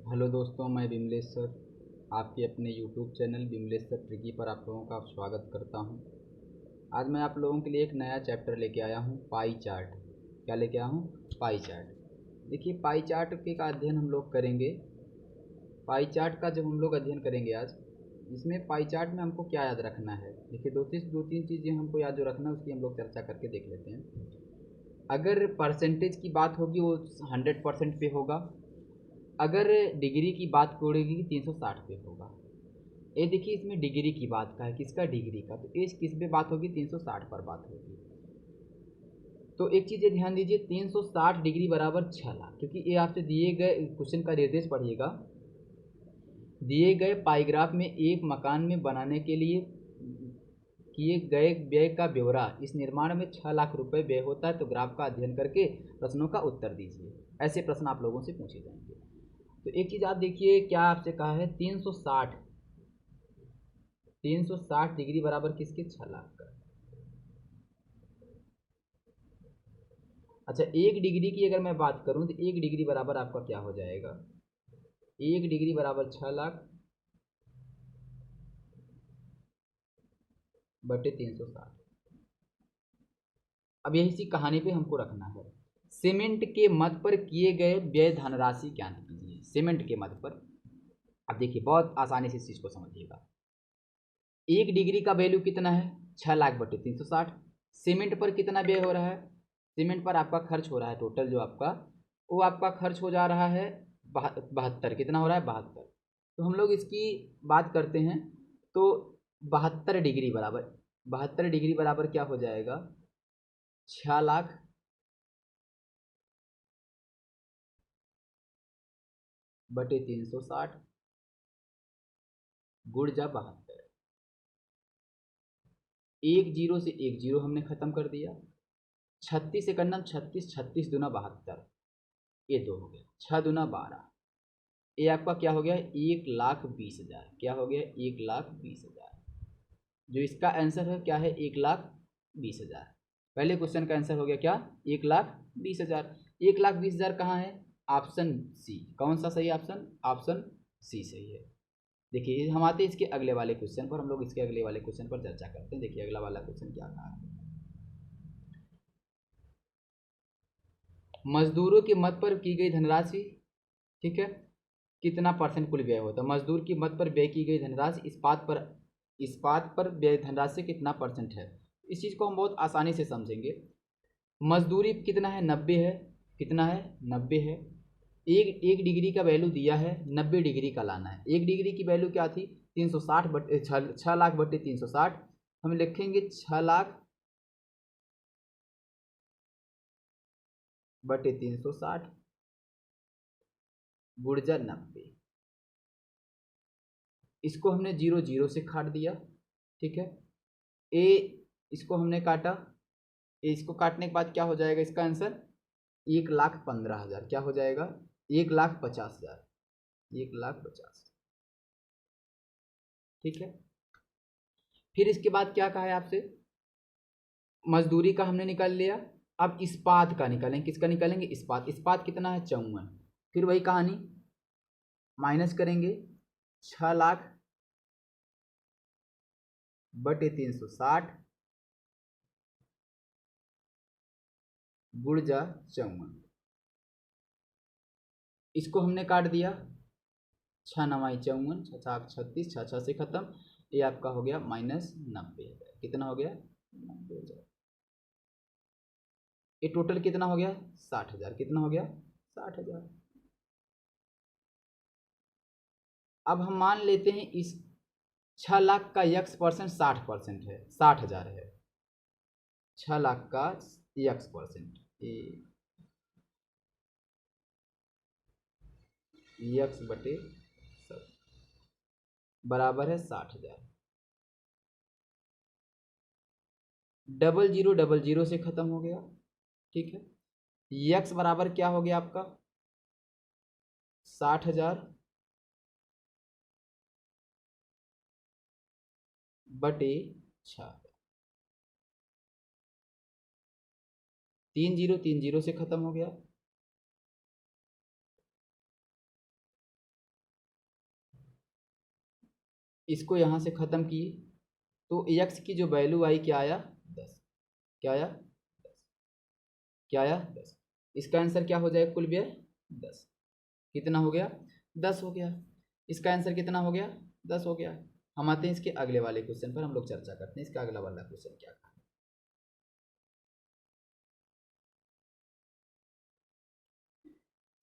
Hello दोस्तों, मैं Vimlesh sir आपके अपने YouTube channel Vimlesh sir tricky पर आप लोगों का स्वागत करता हूं। आज मैं आप लोगों के लिए एक नया चैप्टर लेके आया हूं, पाई चार्ट। क्या लेके आया हूं? Pie chart. देखिए, पाई चार्ट के का अध्ययन हम लोग करेंगे। पाई चार्ट का जब हम लोग अध्ययन करेंगे आज, इसमें पाई चार्ट में हमको क्या याद रखना है। देखिए, दो तीन चीज़ें हमको याद जो रखना है उसकी हम लोग चर्चा करके देख लेते हैं। अगर परसेंटेज की बात होगी वो 100% पे होगा। अगर डिग्री की बात करेगी 360 पे होगा। ये देखिए, इसमें डिग्री की बात का है, किसका? डिग्री का। तो इस किस पे बात होगी? 360 पर बात होगी। तो एक चीज़ ये ध्यान दीजिए, 360 डिग्री बराबर 6 लाख, क्योंकि ये आपसे दिए गए क्वेश्चन का निर्देश पढ़िएगा। दिए गए पाईग्राफ में एक मकान में बनाने के लिए किए गए व्यय का ब्यौरा, इस निर्माण में 6 लाख रुपए व्यय होता है, तो ग्राफ का अध्ययन करके प्रश्नों का उत्तर दीजिए। ऐसे प्रश्न आप लोगों से पूछे जाएंगे। तो एक चीज़ आप देखिए, क्या आपसे कहा है? 360 डिग्री बराबर किसके? 6 लाख का। अच्छा, 1 डिग्री की अगर मैं बात करूं तो 1 डिग्री बराबर आपका क्या हो जाएगा? 1 डिग्री बराबर 6 लाख बटे 360। अब यही सी कहानी पे हमको रखना है। सीमेंट के मद पर किए गए व्यय धनराशि ज्ञात कीजिए। सीमेंट के मद पर। अब देखिए, बहुत आसानी से इस चीज को समझिएगा। 1 डिग्री का वैल्यू कितना है? 6 लाख बटे 360। सीमेंट पर कितना व्यय हो रहा है? सीमेंट पर आपका खर्च हो रहा है, टोटल जो आपका, वो आपका खर्च हो जा रहा है 72। कितना हो रहा है? 72। तो हम लोग इसकी बात करते हैं। तो 72 डिग्री बराबर, 72 डिग्री बराबर क्या हो जाएगा? 6 लाख बटे 360 गुड़ जा 72। एक जीरो से एक जीरो हमने खत्म कर दिया। 36 से करना, 36 36 दूना 72, ये 2 हो गया। 6 दूना 12, ये आपका क्या हो गया? 1,20,000। क्या हो गया? 1,20,000। जो इसका आंसर है क्या है? 1,20,000। पहले क्वेश्चन का आंसर हो गया क्या? 1,20,000। 1,20,000 कहाँ है? Option C. कौन सा सही ऑप्शन? ऑप्शन सी सही है। देखिए, हम आते हैं इसके अगले वाले क्वेश्चन पर। हम लोग इसके अगले वाले क्वेश्चन पर चर्चा करते हैं। देखिए, अगला वाला क्वेश्चन क्या कहा है। मजदूरों की मद पर की गई धनराशि, ठीक है, कितना परसेंट कुल व्यय होता है? मजदूर की मद पर व्यय की गई धनराशि इस्पात पर व्यय धनराशि कितना परसेंट है? इस चीज़ को हम बहुत आसानी से समझेंगे। मजदूरी कितना है? 90 है। कितना है? 90 है। एक एक डिग्री का वैल्यू दिया है, 90 डिग्री का लाना है। 1 डिग्री की वैल्यू क्या थी? 360 बटे 6 लाख बटे 360। हम लिखेंगे 6 लाख बटे 360 गुर्जर 90। इसको हमने जीरो जीरो से काट दिया, ठीक है। ए, इसको हमने काटा। इसको काटने के बाद क्या हो जाएगा इसका आंसर? 1,15,000। क्या हो जाएगा? 1,50,000। 1,50,000, ठीक है। फिर इसके बाद क्या कहा है आपसे? मजदूरी का हमने निकाल लिया। अब इस्पात का निकालेंगे। किसका निकालेंगे? इस्पात। इस्पात कितना है? 54। फिर वही कहानी, माइनस करेंगे। 6 लाख बटे 360 गुर्जा 54। इसको हमने काट दिया। 6 9 54, 6 7 36, 6 6 से खत्म। ये आपका हो गया -90,000। कितना हो गया? 90,000। ये टोटल कितना हो गया? 60,000। कितना हो गया? 60,000। अब हम मान लेते हैं इस 6 लाख का x% 60% है, 60,000 है। 6 लाख का x%, x बटे सब बराबर है 60,000। डबल जीरो से खत्म हो गया, ठीक है। यक्स बराबर क्या हो गया आपका? 60,000 बटे 6। 3 जीरो से खत्म हो गया। इसको यहाँ से ख़त्म किए तो x की जो वैल्यू आई क्या आया 10। क्या आया 10। क्या आया 10। इसका आंसर क्या हो जाएगा कुल व्यय 10। कितना हो गया 10 हो गया। इसका आंसर कितना हो गया 10 हो गया। हम आते हैं इसके अगले वाले क्वेश्चन पर, हम लोग चर्चा करते हैं इसका अगला वाला क्वेश्चन क्या था।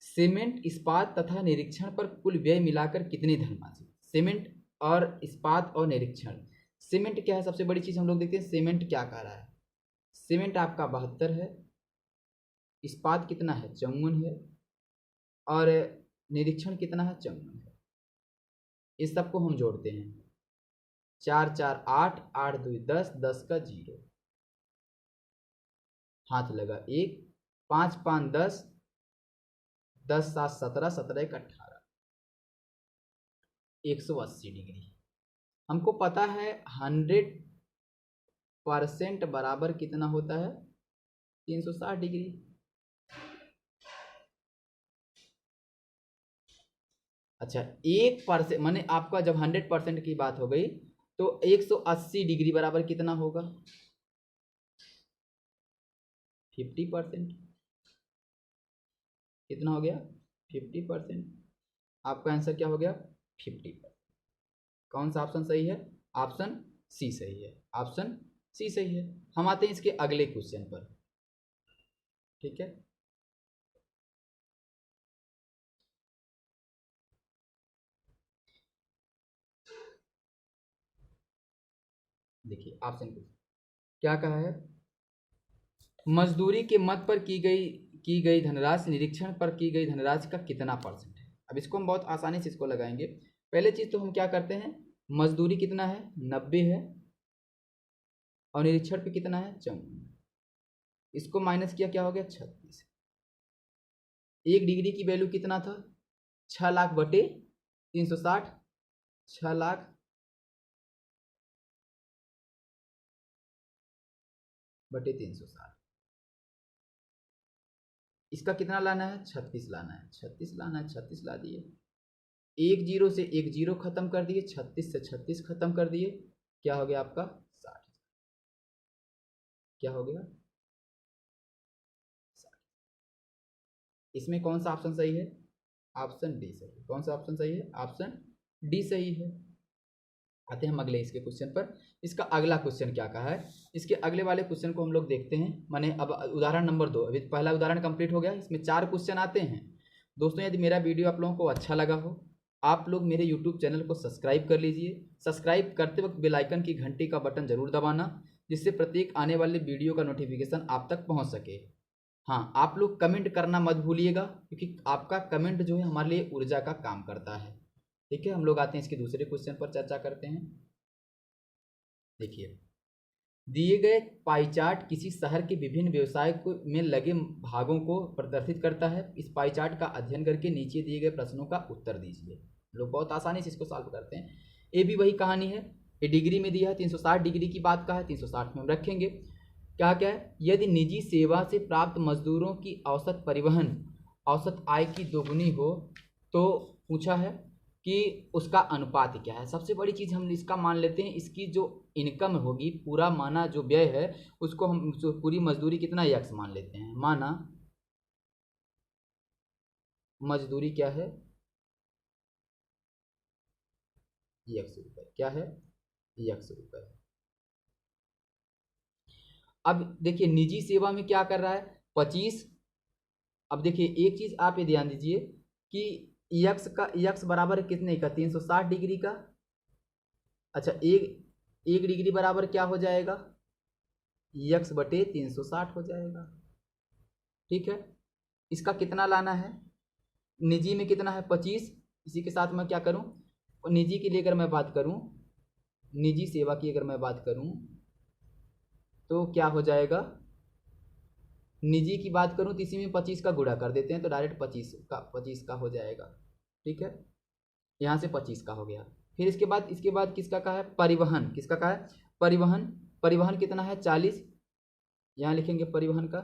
सीमेंट इस्पात तथा निरीक्षण पर कुल व्यय मिलाकर कितनी धनराशि। सीमेंट और इस्पात और निरीक्षण। सीमेंट क्या है सबसे बड़ी चीज हम लोग देखते हैं, सीमेंट क्या कह रहा है। सीमेंट आपका 72 है, इस्पात कितना है 54 है, और निरीक्षण कितना है 54 है। इस सबको हम जोड़ते हैं, 4 4 8, 8 2 10, 10 का 0, हाथ लगा 1, 5 5 10, 10 7 17, 17 1 18, 180 डिग्री। हमको पता है 100% बराबर कितना होता है 360 डिग्री। अच्छा 1% माने आपका जब 100% की बात हो गई तो 180 डिग्री बराबर कितना होगा 50%। कितना हो गया 50%। आपका आंसर क्या हो गया 50%। कौन सा ऑप्शन सही है, ऑप्शन सी सही है, ऑप्शन सी सही है। हम आते हैं इसके अगले क्वेश्चन पर, ठीक है। देखिए ऑप्शन क्या कहा है, मजदूरी के मद पर की गई धनराशि निरीक्षण पर की गई धनराशि का कितना परसेंट है। अब इसको हम बहुत आसानी से इसको लगाएंगे। पहले चीज तो हम क्या करते हैं, मजदूरी कितना है 90 है, और निरीक्षण पे कितना है 54, इसको माइनस किया क्या हो गया 36। 1 डिग्री की वैल्यू कितना था 6 लाख बटे 360, 6 लाख बटे 360। इसका कितना लाना है 36 लाना है, 36 लाना है, 36 ला दिए। 10 से 10 खत्म कर दिए, 36 से 36 खत्म कर दिए, क्या हो गया आपका 60। क्या हो गया 60। इसमें कौन सा ऑप्शन सही है, ऑप्शन डी सही है। कौन सा ऑप्शन सही है, ऑप्शन डी सही है। आते हैं हम अगले इसके क्वेश्चन पर। इसका अगला क्वेश्चन क्या कहा है, इसके अगले वाले क्वेश्चन को हम लोग देखते हैं। माने अब उदाहरण नंबर 2, अभी पहला उदाहरण कंप्लीट हो गया, इसमें 4 क्वेश्चन आते हैं। दोस्तों यदि मेरा वीडियो आप लोगों को अच्छा लगा हो, आप लोग मेरे यूट्यूब चैनल को सब्सक्राइब कर लीजिए। सब्सक्राइब करते वक्त बेल आइकन की घंटी का बटन जरूर दबाना, जिससे प्रत्येक आने वाले वीडियो का नोटिफिकेशन आप तक पहुंच सके। हाँ, आप लोग कमेंट करना मत भूलिएगा, क्योंकि आपका कमेंट जो है हमारे लिए ऊर्जा का काम करता है। ठीक है, हम लोग आते हैं इसके दूसरे क्वेश्चन पर चर्चा करते हैं। देखिए, दिए गए पाई चार्ट किसी शहर के विभिन्न व्यवसाय को में लगे भागों को प्रदर्शित करता है। इस पाई चार्ट का अध्ययन करके नीचे दिए गए प्रश्नों का उत्तर दीजिए। लोग बहुत आसानी से इसको सॉल्व करते हैं। ये भी वही कहानी है, ये डिग्री में दिया है, 360 डिग्री की बात का है, 360 में हम रखेंगे। क्या क्या है, यदि निजी सेवा से प्राप्त मजदूरों की औसत आय की दोगुनी हो तो पूछा है कि उसका अनुपात क्या है। सबसे बड़ी चीज़ हम इसका मान लेते हैं, इसकी जो इनकम होगी, पूरा माना जो व्यय है उसको हम पूरी मजदूरी कितना यक्स मान लेते हैं। माना मजदूरी क्या है यक्स रुपए, क्या है यक्स रुपए। अब देखिए निजी सेवा में क्या कर रहा है 25। अब देखिए एक चीज आप ये ध्यान दीजिए कि यक्स बराबर है कितने का 360 डिग्री का। अच्छा एक डिग्री बराबर क्या हो जाएगा यक्स बटे 360 हो जाएगा। ठीक है, इसका कितना लाना है, निजी में कितना है 25। इसी के साथ मैं क्या करूं, निजी के लिए अगर मैं बात करूं, निजी सेवा की अगर मैं बात करूं तो क्या हो जाएगा, निजी की बात करूं तो इसी में 25 का गुणा कर देते हैं तो डायरेक्ट 25 का हो जाएगा। ठीक है, यहाँ से 25 का हो गया। फिर इसके बाद किसका कहा है, परिवहन। किसका कहा है, परिवहन। परिवहन कितना है 40, यहाँ लिखेंगे परिवहन का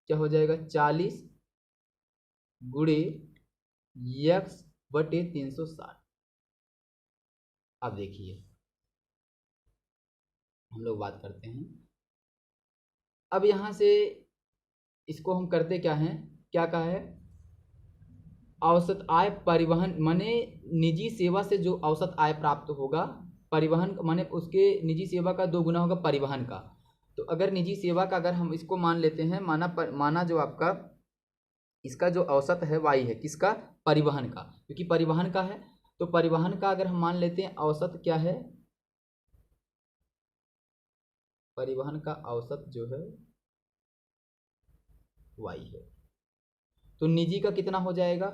क्या हो जाएगा 40 गुणे यक्स बटे 360। अब देखिए हम लोग बात करते हैं। अब यहाँ से इसको हम करते क्या हैं, क्या कहा है, औसत आय परिवहन माने निजी सेवा से जो औसत आय प्राप्त होगा, परिवहन माने उसके निजी सेवा का 2 गुना होगा परिवहन का। तो अगर निजी सेवा का अगर हम इसको मान लेते हैं, माना जो आपका इसका जो औसत है वाई है, किसका, परिवहन का, क्योंकि परिवहन का है। तो परिवहन का अगर हम मान लेते हैं औसत क्या है, परिवहन का औसत जो है वाई है, तो निजी का कितना हो जाएगा,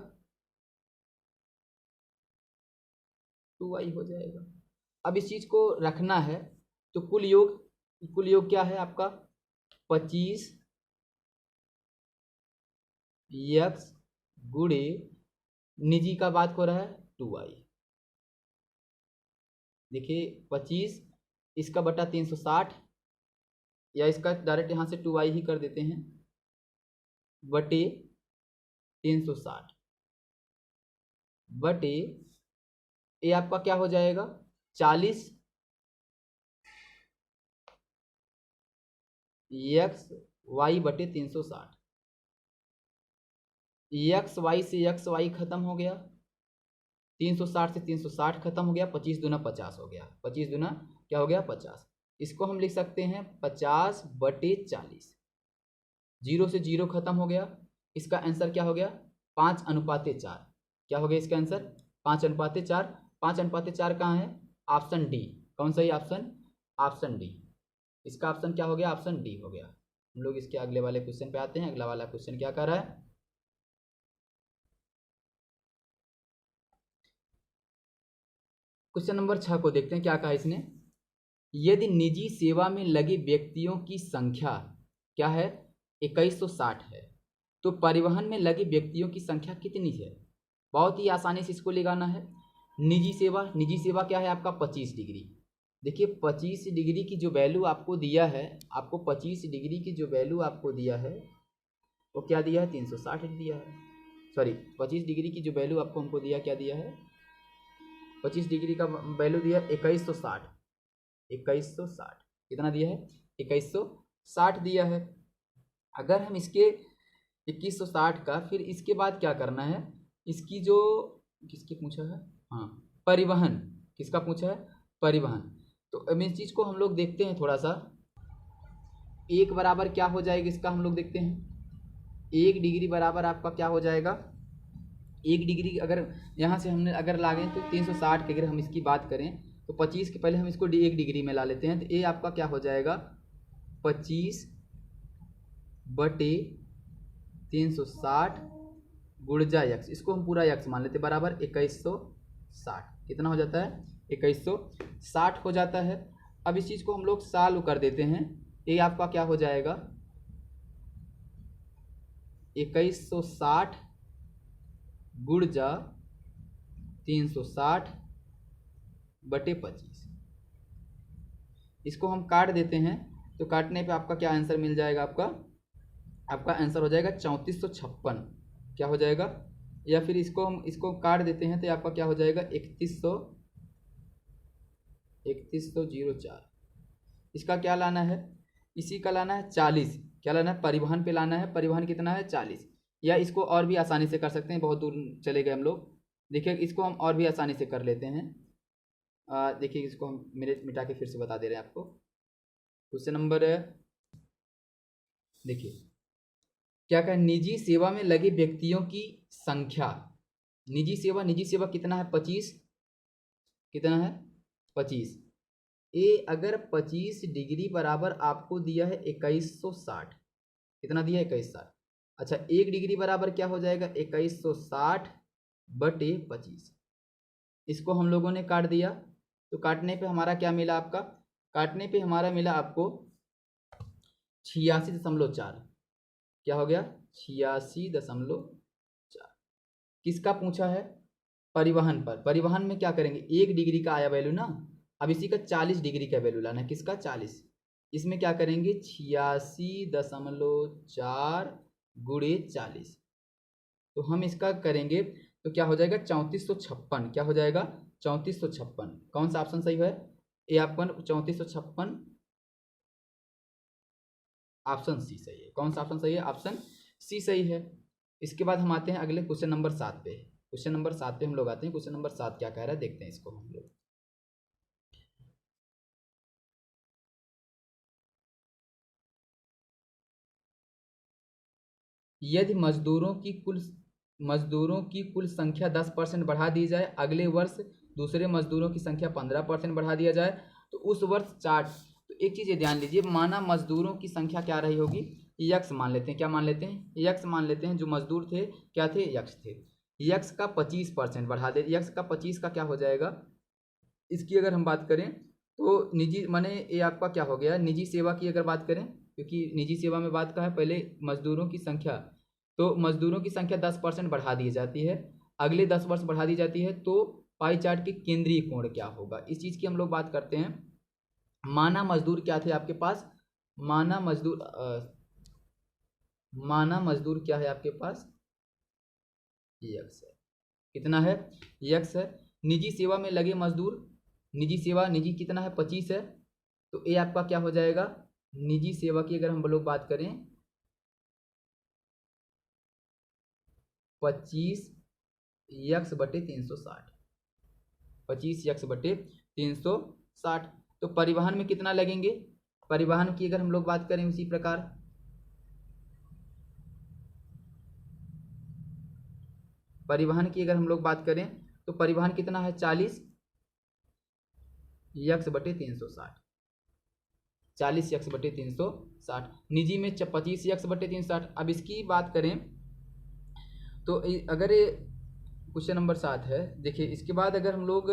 2y हो जाएगा। अब इस चीज को रखना है तो कुल योग क्या है आपका, 25 x गुणे निजी का बात हो रहा है 2y। देखिए 25 इसका बटा 360, या इसका डायरेक्ट यहाँ से 2y ही कर देते हैं, बटे 360 बटे ये आपका क्या हो जाएगा 40 एक्स वाई बटे 360। एक्स वाई से एक्स वाई खत्म हो गया, 360 से 360 खत्म हो गया, 25 दूना 50 हो गया, 25 दूना क्या हो गया 50। इसको हम लिख सकते हैं 50 बटे 40, 0 से 0 खत्म हो गया। इसका आंसर क्या हो गया 5:4। क्या हो गया इसका आंसर 5:4। 5:4 कहाँ है, ऑप्शन डी। कौन सा ही ऑप्शन, ऑप्शन डी। इसका ऑप्शन क्या हो गया, ऑप्शन डी हो गया। हम लोग इसके अगले वाले क्वेश्चन पे आते हैं। अगला वाला क्वेश्चन क्या कर रहा है, क्वेश्चन नंबर 6 को देखते हैं क्या कहा इसने। यदि निजी सेवा में लगे व्यक्तियों की संख्या क्या है 2160 है, तो परिवहन में लगे व्यक्तियों की संख्या कितनी है। बहुत ही आसानी से इसको लगाना है। निजी सेवा क्या है आपका 25 डिग्री। देखिए 25 डिग्री की जो वैल्यू आपको दिया है, आपको 25 डिग्री की जो वैल्यू आपको दिया है वो क्या दिया है 360 दिया है। सॉरी 25 डिग्री की जो वैल्यू आपको हमको दिया, क्या दिया है 25 डिग्री का वैल्यू दिया 2160। 2160 कितना दिया है 2160 दिया है। अगर हम इसके 2160 का फिर इसके बाद क्या करना है, इसकी जो किसकी पूछा है, हाँ परिवहन, किसका पूछा है परिवहन। तो अब इस चीज़ को हम लोग देखते हैं थोड़ा सा। 1 बराबर क्या हो जाएगा इसका हम लोग देखते हैं। 1 डिग्री बराबर आपका क्या हो जाएगा, 1 डिग्री अगर यहाँ से हमने अगर लागे तो 360 की अगर हम इसकी बात करें तो 25 के पहले हम इसको 1 डिग्री में ला लेते हैं। तो ये आपका क्या हो जाएगा 25 बटे 360 गुणजा यक्स, इसको हम पूरा यक्स मान लेते हैं, बराबर 2160। कितना हो जाता है 2160 हो जाता है। अब इस चीज़ को हम लोग सॉल्व कर देते हैं। ये आपका क्या हो जाएगा 2160 गुणजा 360 बटे 25। इसको हम काट देते हैं, तो काटने पे आपका क्या आंसर मिल जाएगा, आपका आंसर हो जाएगा 3456। क्या हो जाएगा, या फिर इसको हम इसको काट देते हैं तो आपका क्या हो जाएगा 3104। इसका क्या लाना है, इसी का लाना है 40। क्या लाना है परिवहन पे लाना है, परिवहन कितना है 40। या इसको और भी आसानी से कर सकते हैं, बहुत दूर चले गए हम लोग। देखिए इसको हम और भी आसानी से कर लेते हैं। देखिए इसको हम मेरे मिटा के फिर से बता दे रहे हैं आपको। क्वेश्चन नंबर देखिए क्या कहा, निजी सेवा में लगे व्यक्तियों की संख्या, निजी सेवा कितना है 25, कितना है 25। ए अगर 25 डिग्री बराबर आपको दिया है 2160, कितना दिया है 2160। अच्छा 1 डिग्री बराबर क्या हो जाएगा 2160 बटे 25। इसको हम लोगों ने काट दिया, तो काटने पे हमारा क्या मिला, आपका काटने पे हमारा मिला आपको 86.4। क्या हो गया 86.4। किसका पूछा है परिवहन पर। परिवहन में क्या करेंगे 1 डिग्री का आया वैल्यू ना, अब इसी का 40 डिग्री का वैल्यू लाना है, किसका 40। इसमें क्या करेंगे 86.4 गुणे 40, तो हम इसका करेंगे तो क्या हो जाएगा 3456। क्या हो जाएगा 3456, कौन सा ऑप्शन सही है? ए आपका 3456 ऑप्शन सी सही है। कौन सा ऑप्शन सही है? ऑप्शन सी सही है। इसके बाद हम आते हैं अगले क्वेश्चन नंबर 7 पे। क्वेश्चन नंबर 7 पे हम लोग आते हैं। क्वेश्चन नंबर 7 क्या कह रहा है देखते हैं इसको हम लोग। यदि मजदूरों की कुल संख्या 10% बढ़ा दी जाए, अगले वर्ष दूसरे मजदूरों की संख्या 15% बढ़ा दिया जाए, तो उस वर्ष चार्ट। तो एक चीज़ ये ध्यान लीजिए, माना मजदूरों की संख्या क्या रही होगी? यक्स मान लेते हैं। क्या मान लेते हैं? यक्स मान लेते हैं। जो मजदूर थे क्या थे? यक्स थे। यक्स का 25% बढ़ा दे। यक्स का 25 का क्या हो जाएगा? इसकी अगर हम बात करें तो निजी माने ये आपका क्या हो गया? निजी सेवा की अगर बात करें, क्योंकि निजी सेवा में बात का है पहले मजदूरों की संख्या, तो मजदूरों की संख्या 10% बढ़ा दी जाती है, अगले 10 वर्ष बढ़ा दी जाती है, तो पाई चार्ट के केंद्रीय कोण क्या होगा? इस चीज़ की हम लोग बात करते हैं। माना मजदूर क्या थे आपके पास? माना मजदूर माना मजदूर क्या है आपके पास? यक्स है। कितना है? यक्स है। निजी सेवा में लगे मजदूर, निजी सेवा, निजी कितना है? 25 है। तो ये आपका क्या हो जाएगा? निजी सेवा की अगर हम लोग बात करें, 25 यक्स/360, 25 यक्स/360। तो परिवहन में कितना लगेंगे? परिवहन की अगर हम लोग बात करें उसी प्रकार, परिवहन की अगर हम लोग बात करें तो परिवहन कितना है? 40 यक्स/360, 40 यक्स/360। निजी में 25 यक्स/360। अब इसकी बात करें तो अगर ये क्वेश्चन नंबर 7 है, देखिए इसके बाद अगर हम लोग,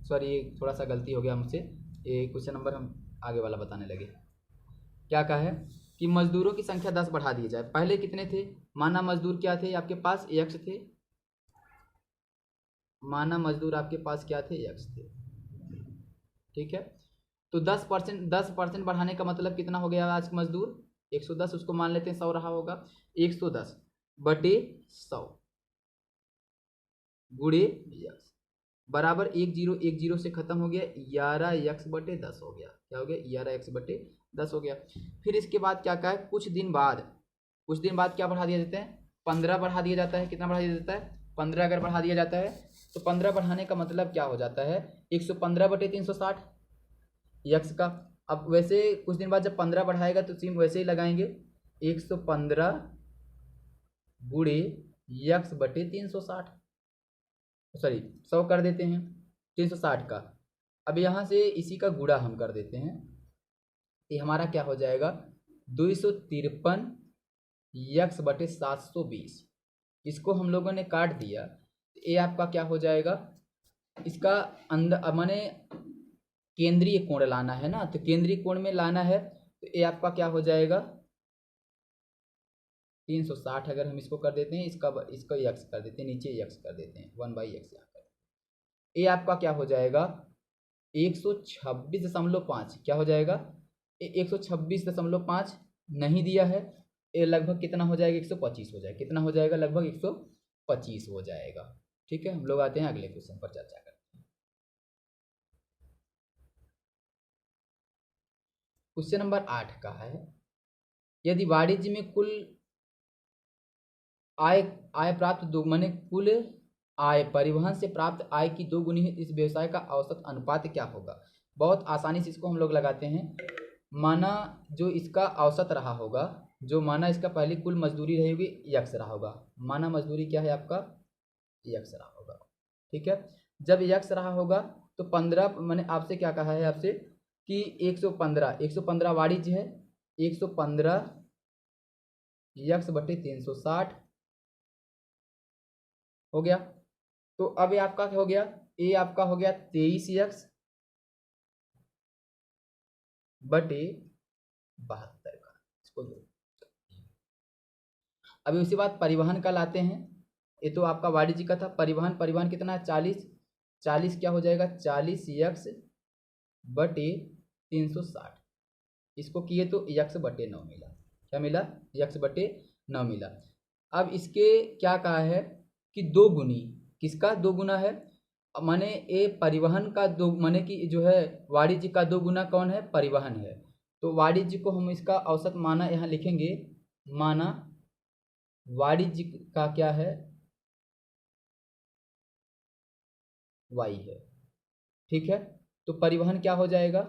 सॉरी थोड़ा सा गलती हो गया हमसे, ये क्वेश्चन नंबर हम आगे वाला बताने लगे। क्या कहा है कि मजदूरों की संख्या 10 बढ़ा दी जाए। पहले कितने थे? माना मजदूर क्या थे आपके पास? यक्स थे। माना मजदूर आपके पास क्या थे? यक्स थे। ठीक है। तो 10% बढ़ाने का मतलब कितना हो गया? आज मजदूर 110, उसको मान लेते हैं 100 रहा होगा। 110/100 गुणे यक्स बराबर 10 से खत्म हो गया, 11 यक्स/10 हो गया। क्या हो गया? 11 यक्स/10 हो गया। फिर इसके बाद क्या कहा है? कुछ दिन बाद क्या बढ़ा दिया जाता है? 15 बढ़ा दिया जाता है। कितना बढ़ा दिया जाता है? 15 अगर बढ़ा दिया जाता है तो 15 बढ़ाने का मतलब क्या हो जाता है? 115/360 यक्स का। अब वैसे कुछ दिन बाद जब 15 बढ़ाएगा तो सेम वैसे ही लगाएंगे, 115 गुणे यक्स/360, सॉरी 100 कर देते हैं 360 का। अब यहाँ से इसी का गुणा हम कर देते हैं, ये हमारा क्या हो जाएगा? 253 यक्स/720। इसको हम लोगों ने काट दिया, ये आपका क्या हो जाएगा? इसका अंदर माने केंद्रीय कोण लाना है ना, तो केंद्रीय कोण में लाना है, तो ये आपका क्या हो जाएगा? 360 अगर हम इसको कर देते हैं, इसका यक्स कर देते हैं, नीचे यक्स कर देते हैं, 1/x यहाँ कर। ये आपका क्या हो जाएगा? 126.5। क्या हो जाएगा? 126.5 नहीं दिया है, ये लगभग कितना हो जाएगा? 125 हो जाएगा। कितना हो जाएगा? लगभग 125 हो जाएगा। ठीक है, हम लोग आते हैं अगले क्वेश्चन पर चर्चा करते हैं। क्वेश्चन नंबर 8 का है, यदि वाणिज्य में कुल आय प्राप्त दो माने कुल आय परिवहन से प्राप्त आय की 2 गुनी है, इस व्यवसाय का औसत अनुपात क्या होगा? बहुत आसानी से इसको हम लोग लगाते हैं। माना जो इसका औसत रहा होगा, जो माना इसका पहली कुल मजदूरी रही होगी, यक्स रहा होगा। माना मजदूरी क्या है आपका? यक्स रहा होगा। ठीक है, जब यक्स रहा होगा तो 15 मैंने आपसे क्या कहा है आपसे कि 115 वाणिज्य है, 115 यक्स/360 हो गया। तो अब ये आपका क्या हो गया? ये आपका हो गया 23 यक्स/72 का। इसको दो। अभी उसके बाद परिवहन का लाते हैं। ये तो आपका वाणिज्य का था। परिवहन कितना है? 40 क्या हो जाएगा? 40 यक्स/360। इसको किए तो यक्स/9 मिला। क्या मिला? यक्स/9 मिला। अब इसके क्या कहा है कि 2 गुनी, किसका 2 गुना है? माने ये परिवहन का दो, माने कि जो है वाणिज्य का दो गुना कौन है, परिवहन है। तो वाणिज्य को हम इसका औसत माना यहाँ लिखेंगे, माना वाणिज्य का क्या है, वाई है। ठीक है, तो परिवहन क्या हो जाएगा,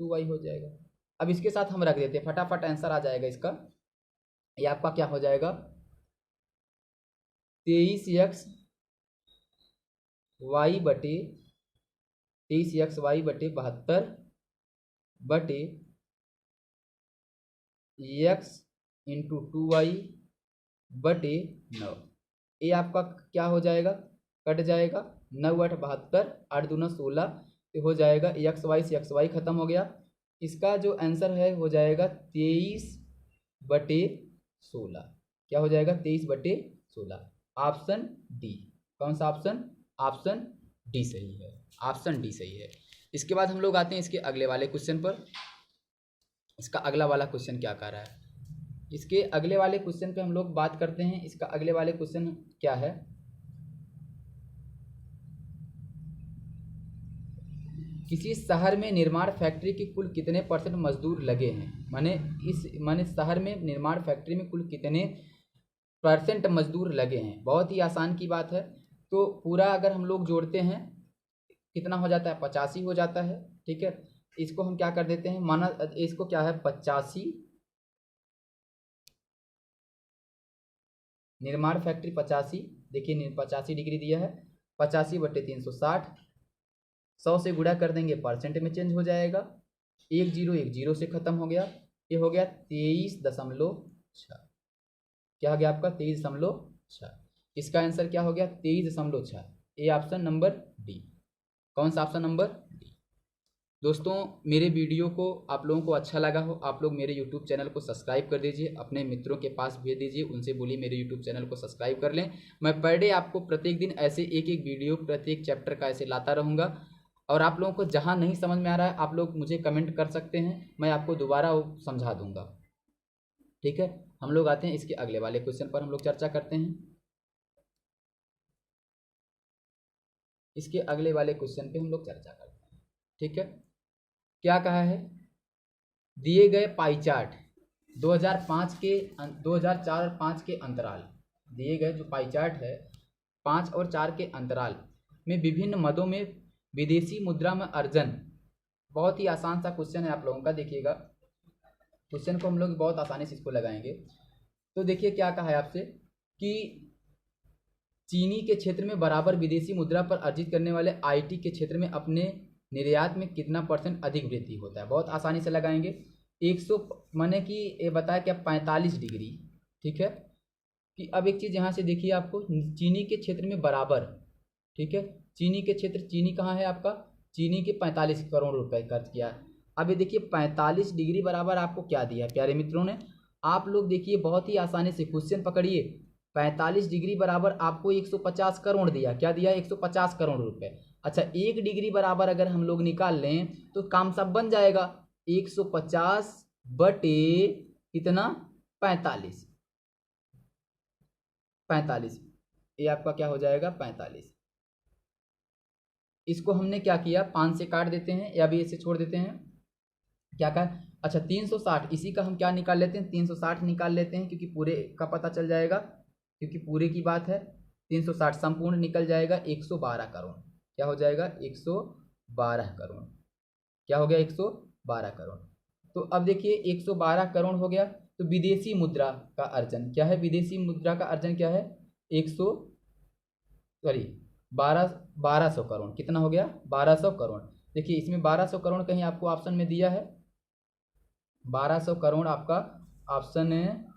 2y हो जाएगा। अब इसके साथ हम रख देते हैं, फटाफट आंसर आ जाएगा इसका। ये आपका क्या हो जाएगा, 23x वाई बटे 72 बटे x इंटू 2y बटे 9। ये आपका क्या हो जाएगा, कट जाएगा, 9 8 72, 8 दूना 16, तो हो जाएगा एक्स वाई से एक्स वाई खत्म हो गया। इसका जो आंसर है हो जाएगा 23/16। क्या हो जाएगा, 23/16। Option D. कौन सा ऑप्शन, ऑप्शन डी सही है, ऑप्शन डी सही है। इसके बाद हम लोग आते हैं इसके अगले वाले क्वेश्चन पर। इसका अगला वाला क्वेश्चन क्या कह रहा है, इसके अगले वाले क्वेश्चन पे हम लोग बात करते हैं। इसका अगले वाले क्वेश्चन क्या है, किसी शहर में निर्माण फैक्ट्री की कुल कितने % मजदूर लगे हैं। माने शहर में निर्माण फैक्ट्री में कुल कितने % मजदूर लगे हैं। बहुत ही आसान की बात है। तो पूरा अगर हम लोग जोड़ते हैं कितना हो जाता है, 85 हो जाता है। ठीक है, इसको हम क्या कर देते हैं, माना इसको क्या है, 85 निर्माण फैक्ट्री 85, देखिए 85 डिग्री दिया है, 85/360, 100 से गुणा कर देंगे, परसेंट में चेंज हो जाएगा, 1 0 से खत्म हो गया। ये हो गया 23.6। क्या हो गया आपका, 23.6। इसका आंसर क्या हो गया, 23.6। ये ऑप्शन नंबर डी। कौन सा ऑप्शन, नंबर डी। दोस्तों मेरे वीडियो को आप लोगों को अच्छा लगा हो, आप लोग मेरे यूट्यूब चैनल को सब्सक्राइब कर दीजिए, अपने मित्रों के पास भेज दीजिए, उनसे बोलिए मेरे यूट्यूब चैनल को सब्सक्राइब कर लें। मैं पर डे आपको प्रत्येक दिन ऐसे एक एक वीडियो प्रत्येक चैप्टर का ऐसे लाता रहूँगा। और आप लोगों को जहाँ नहीं समझ में आ रहा है आप लोग मुझे कमेंट कर सकते हैं, मैं आपको दोबारा वो समझा दूंगा। ठीक है, हम लोग आते हैं इसके अगले वाले क्वेश्चन पर, हम लोग चर्चा करते हैं। इसके अगले वाले क्वेश्चन पे हम लोग चर्चा करते हैं। ठीक है, क्या कहा है, दिए गए पाई चार्ट 2005 के 2004 और 5 के अंतराल, दिए गए जो पाई चार्ट है 5 और 4 के अंतराल में विभिन्न मदों में विदेशी मुद्रा में अर्जन। बहुत ही आसान सा क्वेश्चन है आप लोगों का, देखिएगा क्वेश्चन को हम लोग बहुत आसानी से इसको लगाएंगे। तो देखिए क्या कहा है आपसे कि चीनी के क्षेत्र में बराबर विदेशी मुद्रा पर अर्जित करने वाले आईटी के क्षेत्र में अपने निर्यात में कितना % अधिक वृद्धि होता है। बहुत आसानी से लगाएंगे, 100 माने कि ये बताया क्या, 45 डिग्री। ठीक है, कि अब एक चीज़ यहाँ से देखिए आपको, चीनी के क्षेत्र में बराबर, ठीक है, चीनी के क्षेत्र, चीनी कहाँ है आपका, चीनी के 45 करोड़ रुपए खर्च किया है। अब ये देखिए 45 डिग्री बराबर आपको क्या दिया है प्यारे मित्रों ने, आप लोग देखिए बहुत ही आसानी से क्वेश्चन पकड़िए। 45 डिग्री बराबर आपको 150 करोड़ दिया, क्या दिया, 150 करोड़ रुपए। अच्छा 1 डिग्री बराबर अगर हम लोग निकाल लें तो काम सब बन जाएगा, 150 बटे कितना, 45, 45, ये आपका क्या हो जाएगा, 45। इसको हमने क्या किया, 5 से काट देते हैं या भी ऐसे छोड़ देते हैं, क्या कहा, अच्छा 360, इसी का हम क्या निकाल लेते हैं, 360 निकाल लेते हैं, क्योंकि पूरे का पता चल जाएगा, क्योंकि पूरे की बात है। 360 संपूर्ण निकल जाएगा 112 करोड़। क्या हो जाएगा, 112 करोड़। क्या हो गया, 112 करोड़। तो अब देखिए 112 करोड़ हो गया, तो विदेशी मुद्रा का अर्जन क्या है, विदेशी मुद्रा का अर्जन क्या है, 1200 करोड़। कितना हो गया, 1200 करोड़। देखिए इसमें 1200 करोड़ कहीं आपको ऑप्शन में दिया है, 1200 करोड़ आपका ऑप्शन है।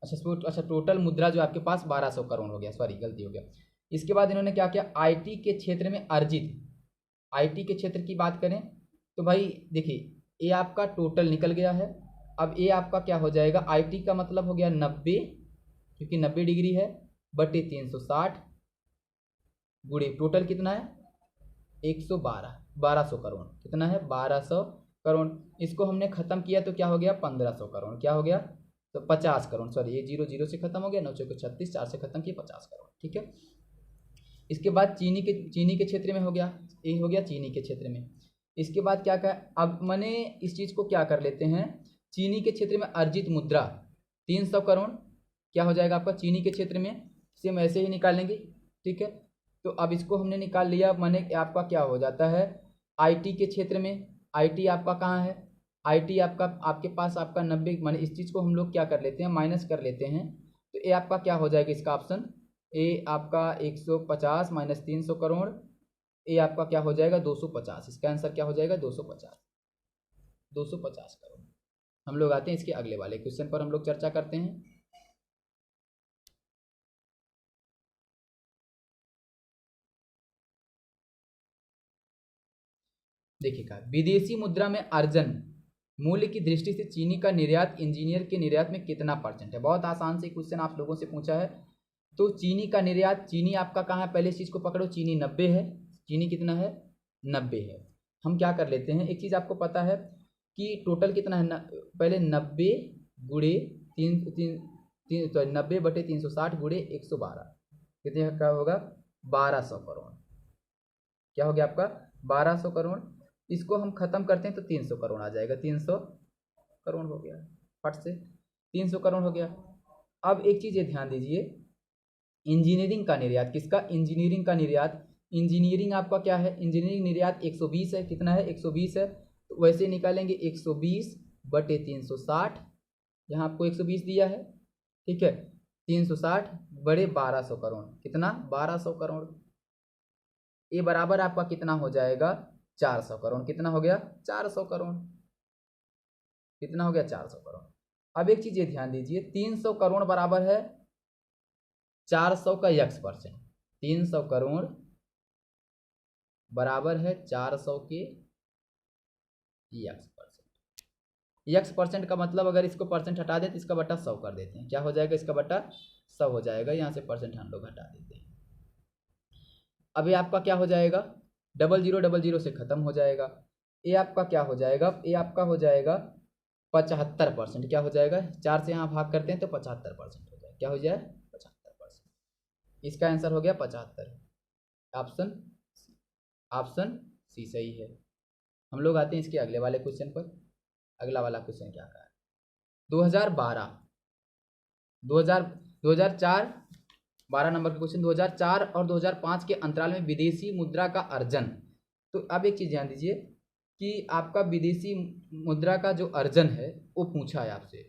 अच्छा टोटल मुद्रा जो आपके पास 1200 करोड़ हो गया, सॉरी गलती हो गया। इसके बाद इन्होंने क्या किया, आईटी के क्षेत्र में अर्जित, आईटी के क्षेत्र की बात करें तो भाई देखिए ये आपका टोटल निकल गया है। अब ये आपका क्या हो जाएगा, आईटी का मतलब हो गया 90, क्योंकि 90 डिग्री है, बटे 360 गुणे टोटल कितना है 112, 1200 करोड़। कितना है, 1200 करोड़। इसको हमने खत्म किया तो क्या हो गया, 1500 करोड़। क्या हो गया, तो 50 करोड़, सॉरी ये 0 0 से खत्म हो गया, 9 चौके 36, 4 से खत्म किया, 50 करोड़। ठीक है, इसके बाद चीनी के क्षेत्र में हो गया, ये हो गया चीनी के क्षेत्र में। इसके बाद क्या क्या, अब मैंने इस चीज़ को क्या कर लेते हैं, चीनी के क्षेत्र में अर्जित मुद्रा 300 करोड़ क्या हो जाएगा आपका चीनी के क्षेत्र में, इसे हम ऐसे ही निकाल लेंगे। ठीक है, तो अब इसको हमने निकाल लिया, मैंने आपका क्या हो जाता है आईटी के क्षेत्र में, आईटी आपका कहाँ है, आईटी आपका आपके पास आपका 90, माने इस चीज़ को हम लोग क्या कर लेते हैं माइनस कर लेते हैं, तो ये आपका क्या हो जाएगा इसका ऑप्शन ए आपका 150 माइनस 300 करोड़, ये आपका क्या हो जाएगा 250, इसका आंसर क्या हो जाएगा 250 करोड़। हम लोग आते हैं इसके अगले वाले क्वेश्चन पर, हम लोग चर्चा करते हैं। देखिएगा, विदेशी मुद्रा में अर्जन मूल्य की दृष्टि से चीनी का निर्यात इंजीनियर के निर्यात में कितना परसेंट है। बहुत आसान से क्वेश्चन आप लोगों से पूछा है। तो चीनी का निर्यात, चीनी आपका कहाँ है, पहले इस चीज़ को पकड़ो, चीनी 90 है, चीनी कितना है 90 है। हम क्या कर लेते हैं, एक चीज़ आपको पता है कि टोटल कितना है पहले 90 गुड़े 90/360 गुड़े 112 कितने का होगा 1200 करोड़। क्या हो गया आपका 1200 करोड़। इसको हम खत्म करते हैं तो 300 करोड़ आ जाएगा, 300 करोड़ हो गया, फट से 300 करोड़ हो गया। अब एक चीज़ ये ध्यान दीजिए, इंजीनियरिंग का निर्यात, किसका इंजीनियरिंग का निर्यात, इंजीनियरिंग आपका क्या है इंजीनियरिंग निर्यात 120 है, कितना है 120 है, तो वैसे निकालेंगे 120/360, यहाँ आपको 120 दिया है। ठीक है, 360 बड़े 1200 करोड़, कितना 1200 करोड़, ये बराबर आपका कितना हो जाएगा 400 करोड़। कितना हो गया 400 करोड़, कितना हो गया 400 करोड़। अब एक चीज ये ध्यान दीजिए, 300 करोड़ बराबर है 400 का x%, 300 करोड़ बराबर है 400 के x%। का मतलब अगर इसको परसेंट हटा दें तो इसका बटा 100 कर देते हैं, क्या हो जाएगा इसका बटा 100 हो जाएगा, यहाँ से परसेंट हम लोग हटा देते हैं। अभी आपका क्या हो जाएगा 0000 से खत्म हो जाएगा, ये आपका क्या हो जाएगा, ये आपका हो जाएगा 75%। क्या हो जाएगा 4 से यहाँ भाग करते हैं तो 75% हो जाएगा, क्या हो जाए 75%। इसका आंसर हो गया 75, ऑप्शन सी सही है। हम लोग आते हैं इसके अगले वाले क्वेश्चन पर। अगला वाला क्वेश्चन क्या कहा है, 2004 12 नंबर का क्वेश्चन, 2004 और 2005 के अंतराल में विदेशी मुद्रा का अर्जन। तो अब एक चीज़ ध्यान दीजिए कि आपका विदेशी मुद्रा का जो अर्जन है वो पूछा है आपसे,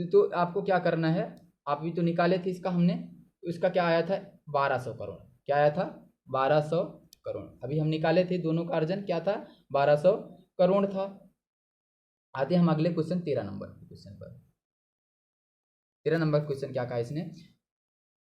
तो आपको क्या करना है, आप भी तो निकाले थे इसका हमने, तो इसका क्या आया था 1200 करोड़, क्या आया था 1200 करोड़। अभी हम निकाले थे दोनों का अर्जन क्या था 1200 करोड़ था। आते हैं हम अगले क्वेश्चन 13 नंबर क्वेश्चन पर। 13 नंबर क्वेश्चन क्या कहा इसने,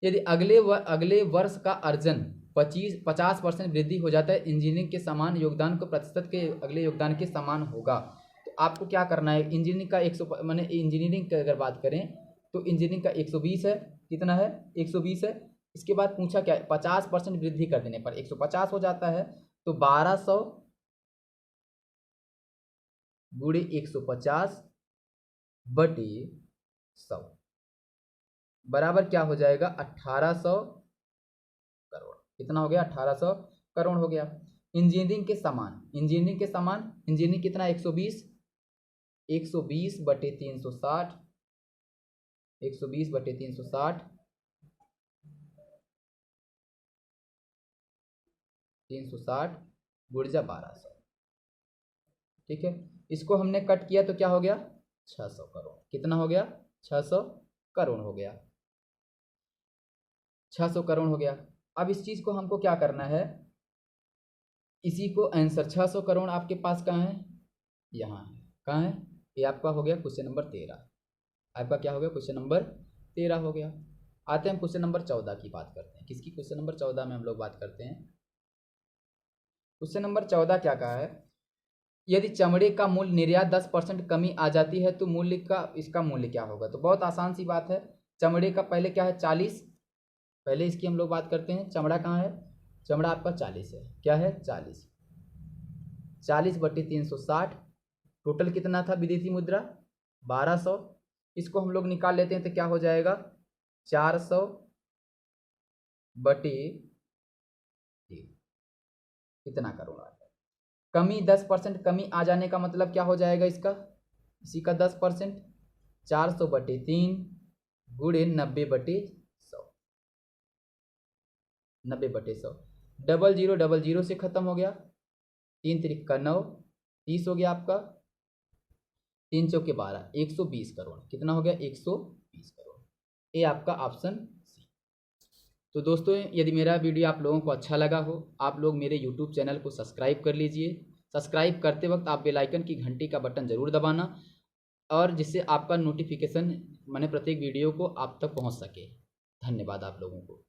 यदि अगले वर्ष का अर्जन 50% वृद्धि हो जाता है, इंजीनियरिंग के समान योगदान को प्रतिशत के अगले योगदान के समान होगा, तो आपको क्या करना है, इंजीनियरिंग का 100 मैंने इंजीनियरिंग की अगर बात करें तो इंजीनियरिंग का 120 है, कितना है 120 है। इसके बाद पूछा क्या 50% वृद्धि कर देने पर 150 हो जाता है, तो 1200 गुणे 150 बटे 100 बराबर क्या हो जाएगा 1800 करोड़। कितना हो गया 1800 करोड़ हो गया। इंजीनियरिंग के समान, इंजीनियरिंग कितना 120 बटे 360, 120 बटे 360 गुर्जा 1200। ठीक है, इसको हमने कट किया तो क्या हो गया 600 करोड़। कितना हो गया 600 करोड़ हो गया, 600 करोड़ हो गया। अब इस चीज़ को हमको क्या करना है, इसी को आंसर 600 करोड़ आपके पास कहाँ है, यहाँ है, कहाँ है, ये आपका हो गया क्वेश्चन नंबर 13। आपका क्या हो गया क्वेश्चन नंबर 13 हो गया। आते हैं हम क्वेश्चन नंबर 14 की बात करते हैं। किसकी, क्वेश्चन नंबर 14 में हम लोग बात करते हैं। क्वेश्चन नंबर 14 क्या कहा है, यदि चमड़े का मूल्य निर्यात 10% कमी आ जाती है तो मूल्य का इसका मूल्य क्या होगा। तो बहुत आसान सी बात है, चमड़े का पहले क्या है 40, पहले इसकी हम लोग बात करते हैं। चमड़ा कहाँ है, चमड़ा आपका 40 है, क्या है 40 बटे 360, टोटल कितना था विदेशी मुद्रा 1200, इसको हम लोग निकाल लेते हैं तो क्या हो जाएगा 400 बटे कितना करोड़ आ जाएगा। कमी 10%, कमी आ जाने का मतलब क्या हो जाएगा इसका, इसी का 10%, 400 बटे 3 गुणे 90 बटे 100, 90 बटे 100, 0000 से खत्म हो गया, 3 त्रिक 9, 30 हो गया आपका, 3 चौके 12, 120 करोड़, कितना हो गया 120 करोड़। ये आपका ऑप्शन सी। तो दोस्तों यदि मेरा वीडियो आप लोगों को अच्छा लगा हो, आप लोग मेरे यूट्यूब चैनल को सब्सक्राइब कर लीजिए। सब्सक्राइब करते वक्त आप बेल आइकन की घंटी का बटन ज़रूर दबाना, और जिससे आपका नोटिफिकेशन मैंने प्रत्येक वीडियो को आप तक पहुंच सके। धन्यवाद आप लोगों को।